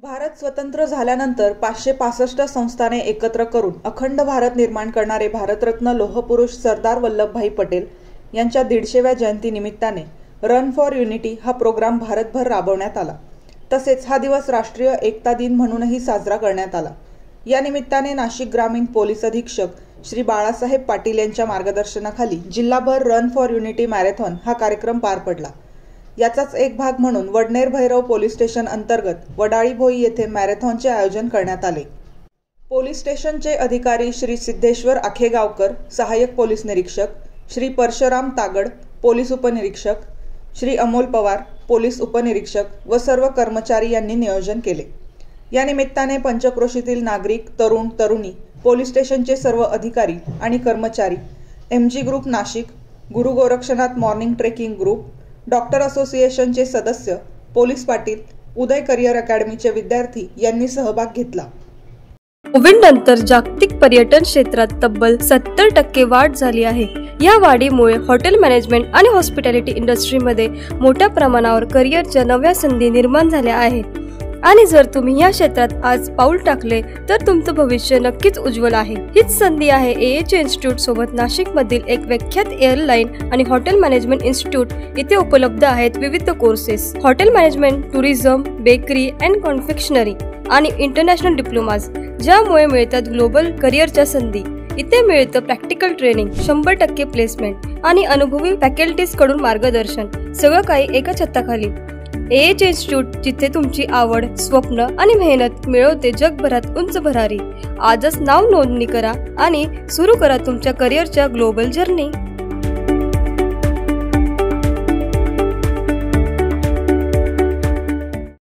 भारत स्वतंत्र झाल्यानंतर 565 संस्थाने एकत्र करून अखंड भारत निर्माण करणारे भारतरत्न लोहपुरुष सरदार वल्लभभाई पटेल यांच्या 150व्या जयंतीनिमित्ताने रन फॉर युनिटी हा प्रोग्राम भारतभर राबवण्यात आला। तसेच हा दिवस राष्ट्रीय एकता दिन म्हणूनही साजरा करण्यात आला। या निमित्ताने नाशिक ग्रामीण पोलीस अधीक्षक श्री बाळासाहेब पाटील यांच्या मार्गदर्शनाखाली जिल्हाभर रन फॉर युनिटी मॅरेथॉन हा कार्यक्रम पार पडला। याचाच एक भाग म्हणून वडनेर भैरव पोलीस स्टेशन अंतर्गत वडाळी भोई येथे मॅरेथॉनचे आयोजन करण्यात आले। पोलीस स्टेशनचे अधिकारी श्री सिद्धेश्वर आखेगावकर, सहाय्यक पोलीस निरीक्षक, श्री परशुराम तागड, पोलीस उपनिरीक्षक, श्री अमोल पवार, पोलीस उपनिरीक्षक व सर्व कर्मचारी यांनी नियोजन केले। या निमित्ताने पंचक्रोशीतील नागरिक, तरुण तरुणी, पोलीस स्टेशनचे सर्व अधिकारी आणि कर्मचारी, MG group Nashik, Guru Gorakshanath morning trekking group, doctor असोसिएशनचे सदस्य, पोलीस पाटील, उदय करिअर अकॅडमीचे विद्यार्थी यांनी सहभाग घेतला। कोविड नंतर जागतिक पर्यटन क्षेत्रात तब्बल 70% वाढ झाली आहे। या वाढीमुळे हॉटेल मॅनेजमेंट आणि हॉस्पिटॅलिटी इंडस्ट्रीमध्ये मोठ्या प्रमाणावर करिअरच्या नव्या संधी निर्माण झाल्या आहेत आणि जर तुम्ही या क्षेत्रात आज पाऊल टाकले तर तुमचं भविष्य नक्कीच उज्ज्वल आहे। हीच संधी आहे AH इन्स्टिट्यूट सोबत नाशिकमधील एक विख्यात एअरलाईन आणि हॉटेल मॅनेजमेंट इन्स्टिट्यूट इथे उपलब्ध आहेत विविध courses, hotel management, tourism, bakery and confectionery आणि इंटरनॅशनल डिप्लोमाज, ज्यामुळे मिळतात ग्लोबल करिअरच्या संधी। इथे मिळतं प्रॅक्टिकल ट्रेनिंग, 100% प्लेसमेंट आणि अनुभवी फॅकल्टीज कडून मार्गदर्शन, सगळं काही एका छताखाली। AH इन्स्टिट्यूट, जिथे तुमची आवड, स्वप्न आणि मेहनत मिळवते जगभरात उंच भरारी। आजच नाव नोंदणी करा आणि सुरू करा तुमच्या करिअरच्या ग्लोबल जर्नी।